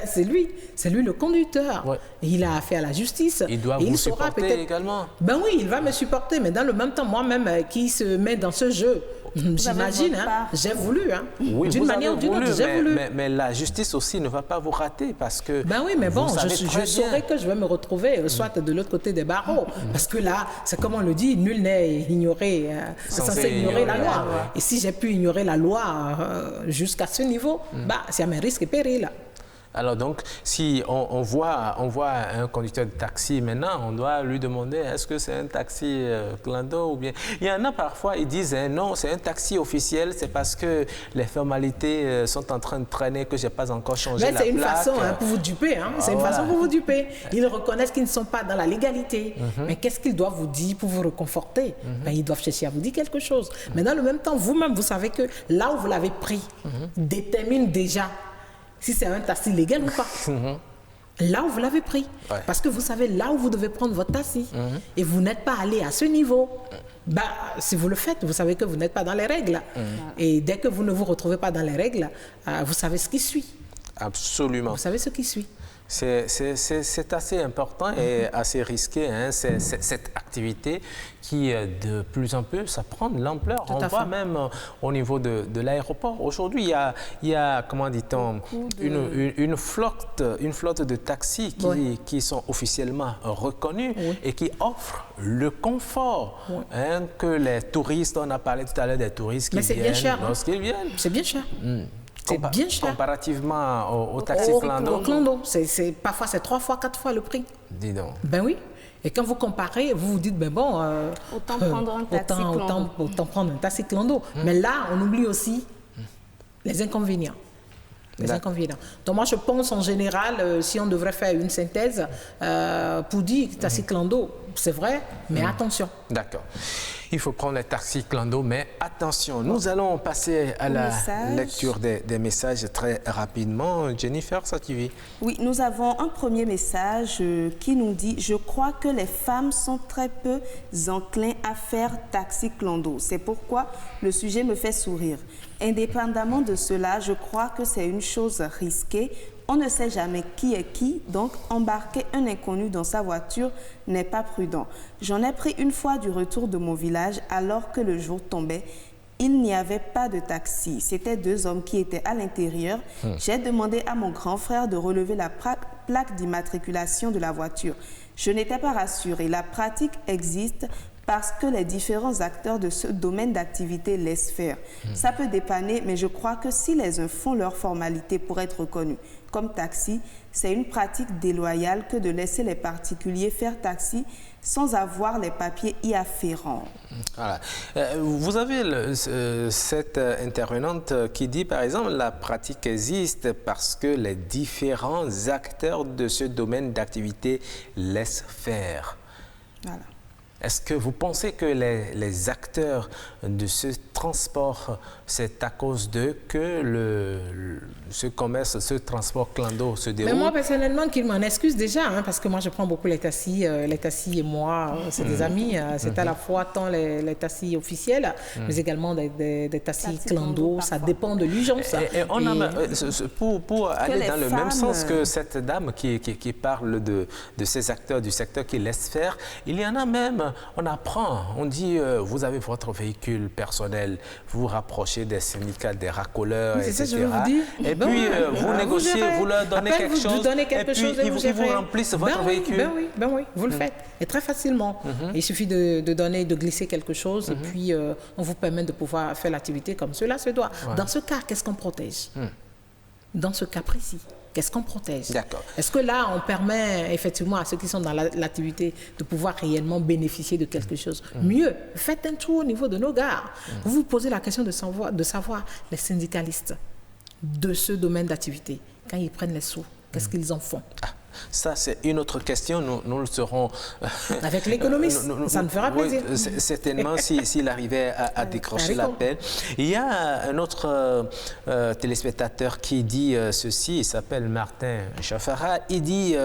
C'est lui le conducteur. Ouais. Il a affaire à la justice. Il doit vous supporter également. Oui, il va me supporter, mais dans le même temps, moi-même qui se met dans ce jeu, j'imagine, j'ai voulu. Oui, d'une manière ou d'une autre, j'ai voulu. Mais la justice aussi ne va pas vous rater parce que. Oui, mais bon, je saurais que je vais me retrouver soit de l'autre côté des barreaux. Parce que là, c'est comme on le dit, nul n'est censé ignorer la loi. Et si j'ai pu ignorer la loi jusqu'à ce niveau, c'est à mes risques et périls. Alors donc, si on voit un conducteur de taxi maintenant, on doit lui demander est-ce que c'est un taxi clando ou bien... Il y en a parfois, ils disent non, c'est un taxi officiel, c'est parce que les formalités sont en train de traîner que je n'ai pas encore changé la plaque. C'est une façon pour vous duper, c'est une façon pour vous duper. Ils reconnaissent qu'ils ne sont pas dans la légalité. Mais qu'est-ce qu'ils doivent vous dire pour vous réconforter? Ils doivent chercher à vous dire quelque chose. Mais dans le même temps, vous-même, vous savez que là où vous l'avez pris détermine déjà si c'est un taxi légal ou pas. Là où vous l'avez pris. Ouais. Parce que vous savez là où vous devez prendre votre taxi. Et vous n'êtes pas allé à ce niveau. Si vous le faites, vous savez que vous n'êtes pas dans les règles. Et dès que vous ne vous retrouvez pas dans les règles, vous savez ce qui suit. Absolument. Vous savez ce qui suit. C'est assez important et assez risqué, hein, cette activité qui, de plus en plus, ça prend de l'ampleur. On voit même au niveau de l'aéroport. Aujourd'hui, il y a, comment dit-on, une flotte de taxis qui sont officiellement reconnus et qui offrent le confort hein, que les touristes, on a parlé tout à l'heure des touristes qui viennent lorsqu'ils viennent. C'est bien cher. C'est bien cher. Comparativement au taxi clando. Au clando. Parfois, c'est 3 fois, 4 fois le prix. Dis donc. Ben oui. Et quand vous comparez, vous vous dites, ben bon... autant prendre un taxi clando. Autant prendre un taxi clando. Mais là, on oublie aussi les inconvénients. Donc moi, je pense en général, si on devrait faire une synthèse, pour dire taxi clando, c'est vrai, mais attention. D'accord. Il faut prendre les taxis clando, mais attention. Nous allons passer à la lecture des messages très rapidement. Jennifer Sativi. Oui, nous avons un premier message qui nous dit « Je crois que les femmes sont très peu enclins à faire taxi clando. C'est pourquoi le sujet me fait sourire. Indépendamment de cela, je crois que c'est une chose risquée. On ne sait jamais qui est qui, donc embarquer un inconnu dans sa voiture n'est pas prudent. J'en ai pris une fois du retour de mon village alors que le jour tombait. Il n'y avait pas de taxi. C'était 2 hommes qui étaient à l'intérieur. J'ai demandé à mon grand frère de relever la plaque d'immatriculation de la voiture. Je n'étais pas rassurée. La pratique existe parce que les différents acteurs de ce domaine d'activité laissent faire. Ça peut dépanner, mais je crois que si les uns font leurs formalités pour être reconnus comme taxi, c'est une pratique déloyale que de laisser les particuliers faire taxi sans avoir les papiers y afférents. Voilà. Vous avez cette intervenante qui dit, par exemple, la pratique existe parce que les différents acteurs de ce domaine d'activité laissent faire. Voilà. Est-ce que vous pensez que les acteurs de ce transport, c'est à cause d'eux que ce commerce, ce transport clando se déroule? Mais moi, personnellement, qu'ils m'en excusent déjà, hein, parce que moi, je prends beaucoup les taxis et moi, c'est des amis. C'est à la fois tant les taxis officiels, mais également des taxis clando. Ça dépend de l'urgence. Pour aller dans le même sens que cette dame qui parle de ces acteurs du secteur qui laissent faire, il y en a même... On apprend, on dit, vous avez votre véhicule personnel, vous vous rapprochez des syndicats, des racoleurs, oui, etc. Ça, je vais vous dire. Et puis, vous négociez, vous leur donnez quelque chose, et puis ils vous remplissent votre véhicule. Ben oui, vous le faites. Et très facilement. Il suffit de glisser quelque chose, et puis on vous permet de pouvoir faire l'activité comme cela se doit. Dans ce cas, qu'est-ce qu'on protège? Dans ce cas précis, qu'est-ce qu'on protège? Est-ce que là, on permet effectivement à ceux qui sont dans l'activité de pouvoir réellement bénéficier de quelque chose? Mieux, faites un tour au niveau de nos gares. Vous vous posez la question de savoir les syndicalistes de ce domaine d'activité, quand ils prennent les sous, qu'est-ce qu'ils en font? Ça, c'est une autre question. Nous le serons... Avec l'économiste, ça me fera plaisir. Certainement, s'il arrivait à décrocher l'appel. Il y a un autre téléspectateur qui dit ceci, il s'appelle Martin Chafara. Il dit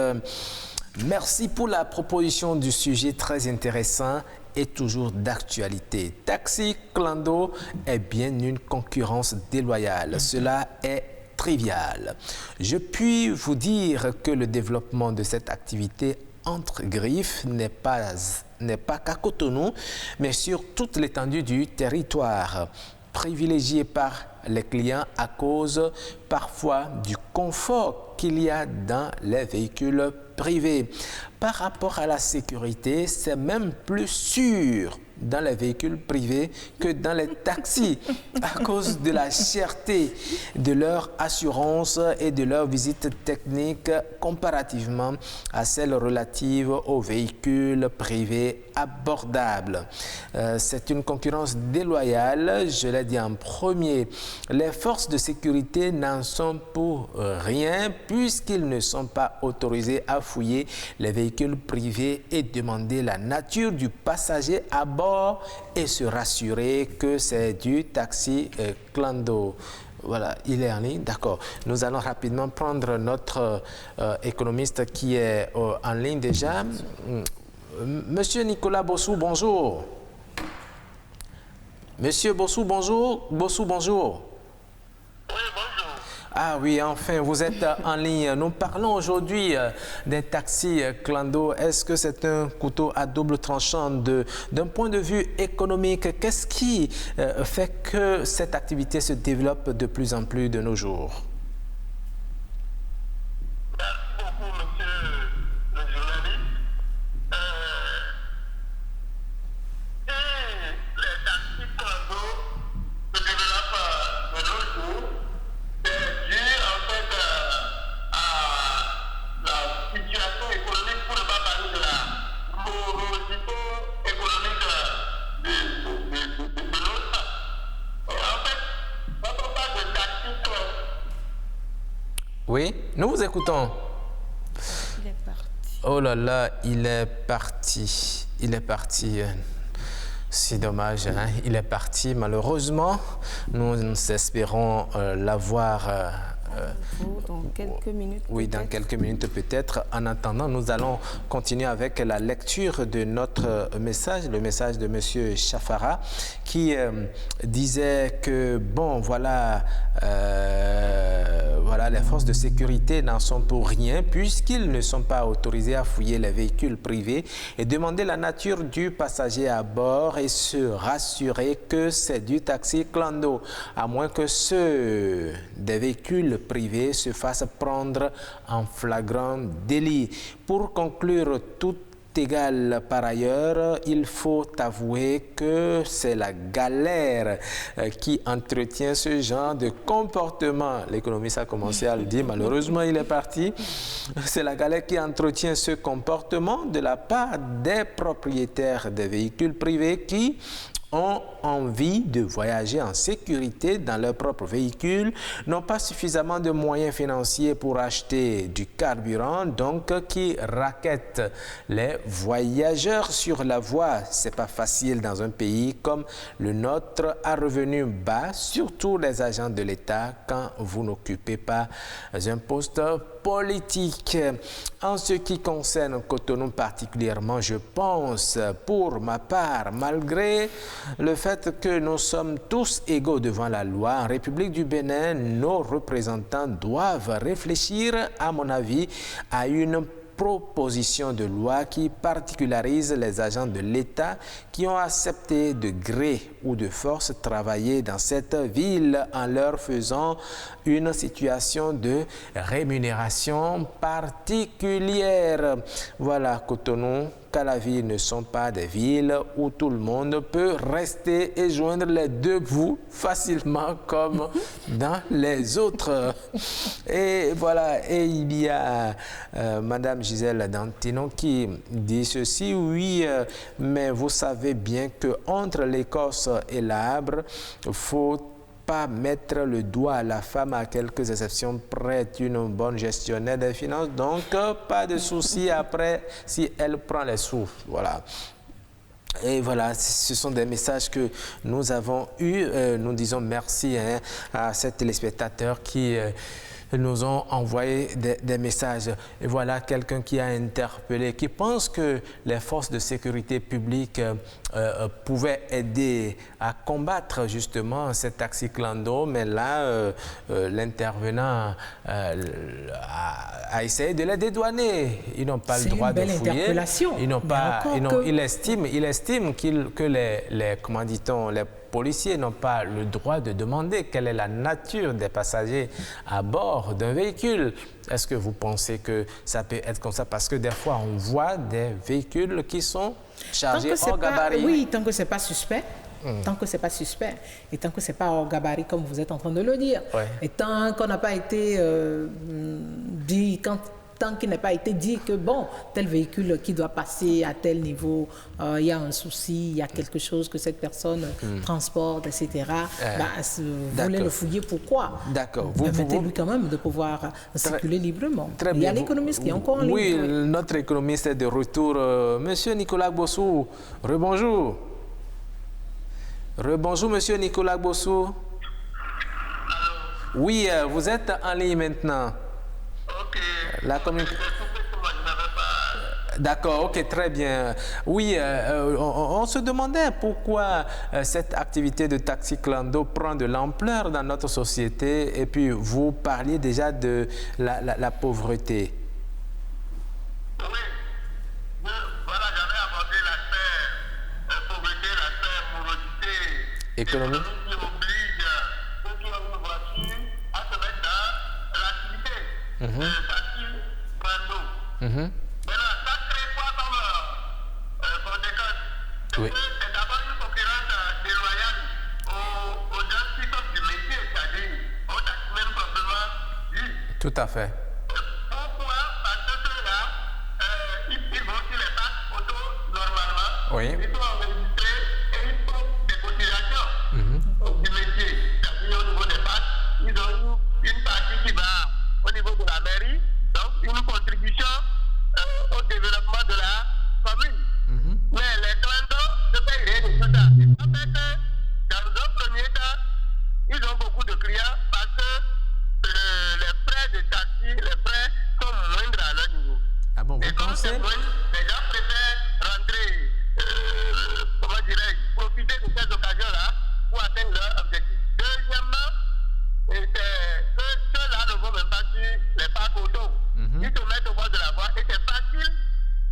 « Merci pour la proposition du sujet très intéressant et toujours d'actualité. Taxi clando est bien une concurrence déloyale. Cela est trivial. Je puis vous dire que le développement de cette activité entre griffes n'est pas qu'à Cotonou, mais sur toute l'étendue du territoire, privilégié par les clients à cause parfois du confort qu'il y a dans les véhicules privés. Par rapport à la sécurité, c'est même plus sûr dans les véhicules privés que dans les taxis à cause de la cherté de leur assurance et de leur visite technique comparativement à celles relatives aux véhicules privés abordables. C'est une concurrence déloyale, je l'ai dit en premier. Les forces de sécurité n'en sont pour rien puisqu'ils ne sont pas autorisés à fouiller les véhicules privés et demander la nature du passager à bord et se rassurer que c'est du taxi clando. Voilà, il est en ligne, d'accord. Nous allons rapidement prendre notre économiste qui est en ligne déjà. Monsieur Nicolas Bossou, bonjour. Monsieur Bossou, bonjour. Bossou, bonjour. Oui, bonjour. Ah oui, enfin, vous êtes en ligne. Nous parlons aujourd'hui des taxis clando. Est-ce que c'est un couteau à double tranchant d'un point de vue économique? Qu'est-ce qui fait que cette activité se développe de plus en plus de nos jours? Merci beaucoup, monsieur le journaliste. Et les taxis clando se développent de nos jours. C'est dû en fait à la situation économique, pour ne pas parler de la morosité économique de l'autre. En fait, quand on parle de taxis clando, Oui, nous vous écoutons. Il est parti. Oh là là, il est parti. Il est parti. C'est dommage, hein? Il est parti. Malheureusement, nous espérons l'avoir. Dans quelques minutes. Oui, dans quelques minutes peut-être. En attendant, nous allons continuer avec la lecture de notre message, le message de M. Chafara, qui disait que, bon, voilà, les forces de sécurité n'en sont pour rien puisqu'ils ne sont pas autorisés à fouiller les véhicules privés et demander la nature du passager à bord et se rassurer que c'est du taxi clando, à moins que ceux des véhicules privés se fassent prendre en flagrant délit. Pour conclure, tout égal par ailleurs, il faut avouer que c'est la galère qui entretient ce genre de comportement. L'économiste a commencé à le dire, malheureusement il est parti. C'est la galère qui entretient ce comportement de la part des propriétaires des véhicules privés qui ont envie de voyager en sécurité dans leur propre véhicule, n'ont pas suffisamment de moyens financiers pour acheter du carburant, donc qui raquettent les voyageurs sur la voie. C'est pas facile dans un pays comme le nôtre à revenus bas, surtout les agents de l'État, quand vous n'occupez pas un poste politique. En ce qui concerne Cotonou particulièrement, je pense, pour ma part, malgré le fait que nous sommes tous égaux devant la loi, en République du Bénin, nos représentants doivent réfléchir, à mon avis, à une proposition de loi qui particularise les agents de l'État qui ont accepté de gré ou de force travailler dans cette ville en leur faisant une situation de rémunération particulière. Voilà, Cotonou, Calavi ne sont pas des villes où tout le monde peut rester et joindre les deux bouts facilement comme dans les autres. Et voilà, et il y a Madame Gisèle Dantino qui dit ceci, oui, mais vous savez bien que entre l'écorce et l'arbre, il faut pas mettre le doigt à la femme, à quelques exceptions près, une bonne gestionnaire des finances, donc pas de souci après si elle prend les sous. Voilà. Et voilà, ce sont des messages que nous avons eus. Nous disons merci à ces téléspectateurs qui nous ont envoyé des messages. Et voilà quelqu'un qui a interpellé, qui pense que les forces de sécurité publique pouvaient aider à combattre justement ces taxis clando, mais là, l'intervenant a essayé de les dédouaner. Ils n'ont pas le droit de fouiller. Ils n'ont pas, il estime que les comment dit-on, les policiers n'ont pas le droit de demander quelle est la nature des passagers à bord d'un véhicule. Est-ce que vous pensez que ça peut être comme ça? Parce que des fois, on voit des véhicules qui sont chargés hors gabarit. Oui, tant que ce n'est pas suspect. Tant que ce n'est pas suspect et tant que ce n'est pas hors gabarit, comme vous êtes en train de le dire. Ouais. Et tant qu'on n'a pas été dit, tant qu'il n'a pas été dit que, bon, tel véhicule qui doit passer à tel niveau, il y a un souci, il y a quelque chose que cette personne transporte, etc. Vous voulez le fouiller, pourquoi? D'accord. Permettez-lui quand même de pouvoir circuler librement. Très bien. Il y a l'économiste qui est encore en ligne. Oui, notre économiste est de retour. Monsieur Nicolas Bossou, rebonjour. Rebonjour, monsieur Nicolas Bossou. Oui, vous êtes en ligne maintenant. Ok. La communication. D'accord, ok, très bien. Oui, on se demandait pourquoi cette activité de taxi clando prend de l'ampleur dans notre société et puis vous parliez déjà de la pauvreté. Oui, voilà, j'avais abordé l'aspect pauvreté, l'aspect morosité Économique. qui oblige ceux qui ont une voiture à se mettre dans l'activité. Taxi clando. Maintenant, ça crée quoi comme conséquence? Oui. C'est d'abord une concurrence déloyale aux gens qui sont du métier, c'est-à-dire aux taximens proprement dit. Tout à fait. Pourquoi? Parce que ceux-là, ils vont sur les parcs auto normalement, Oui. ils sont enregistrés et ils font des cotisations du métier. C'est-à-dire au niveau des parcs, ils ont une partie qui va au niveau de la mairie, donc une contribution au développement de la commune. Mais les clandos ne payent rien de tout ça. En fait, dans un premier temps, ils ont beaucoup de clients parce que les frais de taxi, les frais sont moindres à leur niveau. Ah bon, Et vous comme pensez? c'est moindre, les gens préfèrent rentrer, comment dirais-je, profiter de ces occasions-là pour atteindre leur objectif. Deuxièmement, ceux-là ne vont même pas sur les parcs auto. Ils se mettent au bord de la voie et c'est facile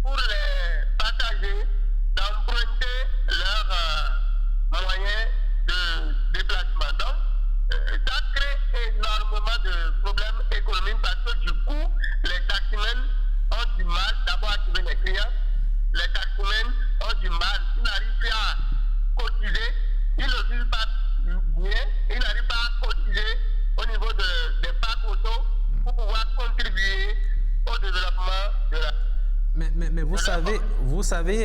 pour les passagers d'emprunter leurs moyens de déplacement. Donc, ça crée énormément de problèmes économiques parce que du coup, les taximens ont du mal d'abord à trouver les clients. Les taximens ont du mal, ils n'arrivent plus à cotiser, ils ne vivent pas bien, ils n'arrivent pas à cotiser au niveau des parcs auto pour pouvoir contribuer au développement de la... Mais vous savez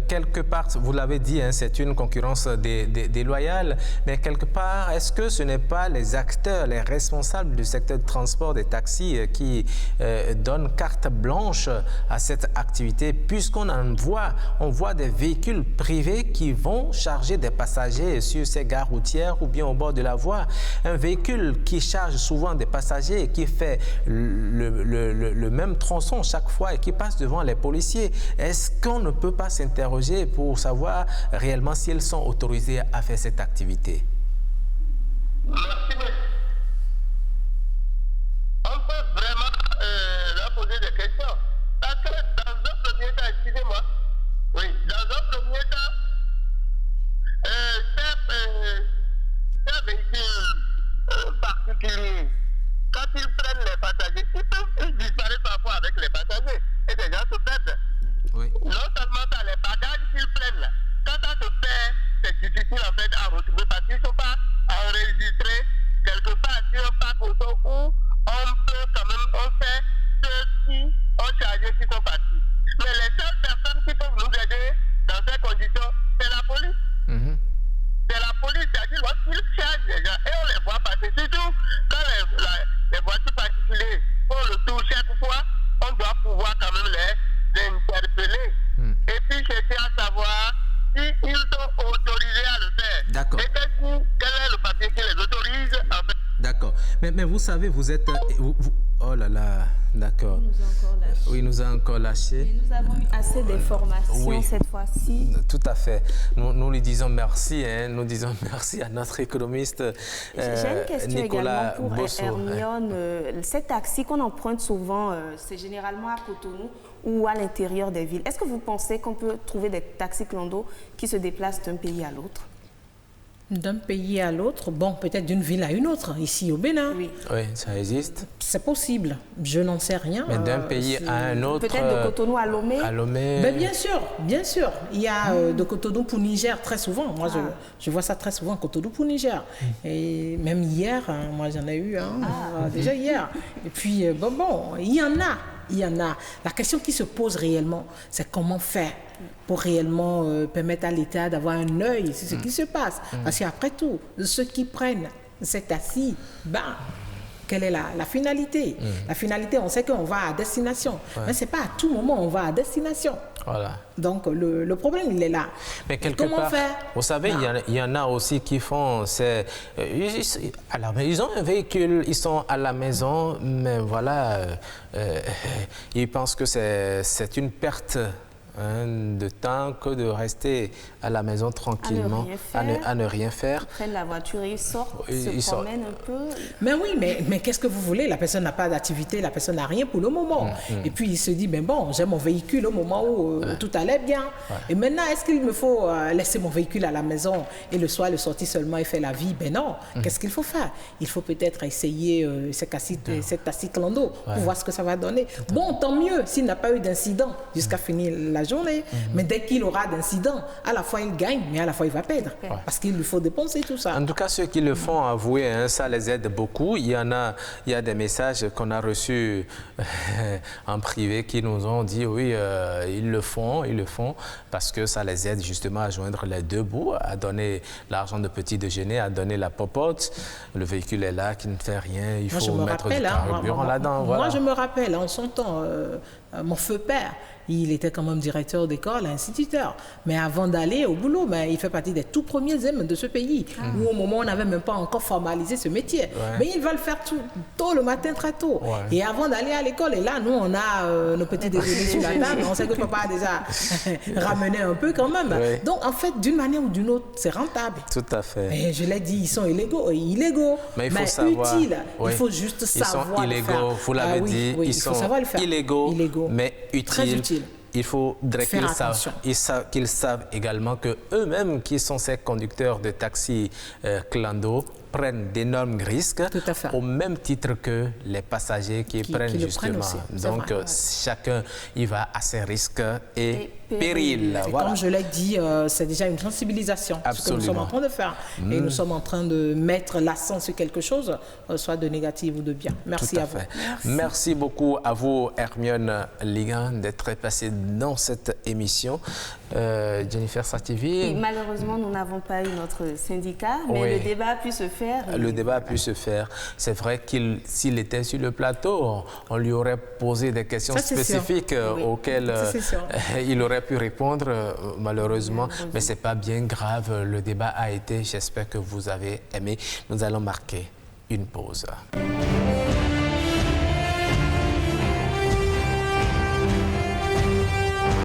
quelque part, vous l'avez dit, hein, c'est une concurrence déloyale, mais quelque part, est-ce que ce n'est pas les acteurs, les responsables du secteur de transport des taxis qui donnent carte blanche à cette activité, puisqu'on on voit des véhicules privés qui vont charger des passagers sur ces gares routières ou bien au bord de la voie. Un véhicule qui charge souvent des passagers et qui fait le même tronçon chaque fois et qui passe devant les policiers. Est-ce qu'on ne peut pas s'interroger pour savoir réellement s'ils sont autorisés à faire cette activité? Merci, mais on peut vraiment leur poser des questions. Parce que dans un premier temps, excusez-moi, oui, dans un premier temps, ces véhicules particuliers, quand ils prennent les passagers, ils disparaissent parfois avec les passagers et des gens se perdent. Oui. Non seulement ça, les bagages qu'ils prennent là, quand ça se fait, c'est difficile en fait à retrouver parce qu'ils ne sont pas enregistrés quelque part sur un parc auto où on peut quand même, on sait ceux qui ont chargé, qui sont partis. Mais les seules personnes qui peuvent nous aider dans ces conditions, c'est la police. C'est la police, c'est-à-dire lorsqu'ils chargent les gens et on les voit passer, surtout quand les voitures particulières font le tour chaque fois, on doit pouvoir quand même les interpeller. Et puis chercher à savoir s'ils sont autorisés à le faire. D'accord. Et quel est le papier qui les autorise en fait. D'accord. Mais vous savez, vous êtes... oh là là, d'accord. Il nous a encore lâchés. Oui, il nous a encore lâchés. Et nous avons eu assez d'informations Oui. cette fois-ci. Tout à fait. Nous lui disons merci. Hein. Nous disons merci à notre économiste J'ai une question Nicolas également pour Bosso. Hermione. Ces taxis qu'on emprunte souvent, c'est généralement à Cotonou ou à l'intérieur des villes. Est-ce que vous pensez qu'on peut trouver des taxis clando qui se déplacent d'un pays à l'autre? D'un pays à l'autre, bon, peut-être d'une ville à une autre, ici au Bénin. Oui. Oui, ça existe. C'est possible, je n'en sais rien. Mais d'un pays à un autre... Peut-être de Cotonou à Lomé. À Lomé... Ben bien sûr, bien sûr. Il y a de Cotonou pour Niger très souvent. Moi, je vois ça très souvent, Cotonou pour Niger. Et même hier, hein, moi j'en ai eu, déjà hier. Et puis, bon, il y en a. Il y en a. La question qui se pose réellement, c'est comment faire pour réellement permettre à l'État d'avoir un œil sur ce qui se passe. Parce qu'après tout, ceux qui prennent cet assis, quelle est la finalité. La finalité, on sait qu'on va à destination, mais ce n'est pas à tout moment on va à destination. Voilà. Donc le problème, il est là. Mais quelque comment part, faire? vous savez, il y en a aussi qui font, ils ont un véhicule, ils sont à la maison, mais voilà, ils pensent que c'est une perte de temps que de rester à la maison tranquillement, à ne rien faire. Ils prennent la voiture et ils sortent, se promènent un peu. Mais oui, mais qu'est-ce que vous voulez? La personne n'a pas d'activité, la personne n'a rien pour le moment. Et puis il se dit, mais bon, j'ai mon véhicule au moment où tout allait bien. Et maintenant, est-ce qu'il me faut laisser mon véhicule à la maison et le soir le sortir seulement et faire la vie? Ben non. Qu'est-ce qu'il faut faire? Il faut peut-être essayer cette taxi clando pour voir ce que ça va donner. Bon, tant mieux s'il n'a pas eu d'incident jusqu'à finir la journée. Mais dès qu'il aura d'incident, à la fois il gagne, mais à la fois il va perdre. Parce qu'il lui faut dépenser tout ça. En tout cas, ceux qui le font avouer, ça les aide beaucoup. Il y a des messages qu'on a reçus en privé qui nous ont dit oui, ils le font parce que ça les aide justement à joindre les deux bouts, à donner l'argent de petit déjeuner, à donner la popote. Le véhicule est là, qui ne fait rien, il faut mettre du carburant là-dedans. Moi, je me rappelle, en son temps, mon feu père, il était quand même directeur d'école, instituteur. Mais avant d'aller au boulot, il fait partie des tout premiers zèmes de ce pays, où au moment où on n'avait même pas encore formalisé ce métier. Mais il va le faire tôt le matin, très tôt. Et avant d'aller à l'école, et là, nous, on a nos petits déjeuners sur la table. On sait que papa a déjà ramené un peu quand même. Donc, en fait, d'une manière ou d'une autre, c'est rentable. Tout à fait. Et je l'ai dit, ils sont illégaux. Mais il faut savoir. Utiles. Il faut juste savoir le faire. Ils sont illégaux, vous l'avez dit. Ils sont illégaux, mais utiles. Très utiles. Il faudrait qu'ils savent également qu'eux-mêmes, qui sont ces conducteurs de taxi clando, prennent d'énormes risques au même titre que les passagers qui prennent justement. Donc, chacun y va à ses risques et périls. Voilà. Comme je l'ai dit, c'est déjà une sensibilisation. Ce que nous sommes en train de faire. Et nous sommes en train de mettre l'accent sur quelque chose, soit de négatif ou de bien. Merci à vous. Merci beaucoup à vous, Hermione Ligan, d'être passée dans cette émission. Jennifer Sativi. Malheureusement, nous n'avons pas eu notre syndicat, mais le débat a pu se faire. Le débat a pu se faire. C'est vrai s'il était sur le plateau, on lui aurait posé des questions spécifiques auxquelles il aurait pu répondre, malheureusement. Mais ce n'est pas bien grave. Le débat a été, j'espère que vous avez aimé. Nous allons marquer une pause.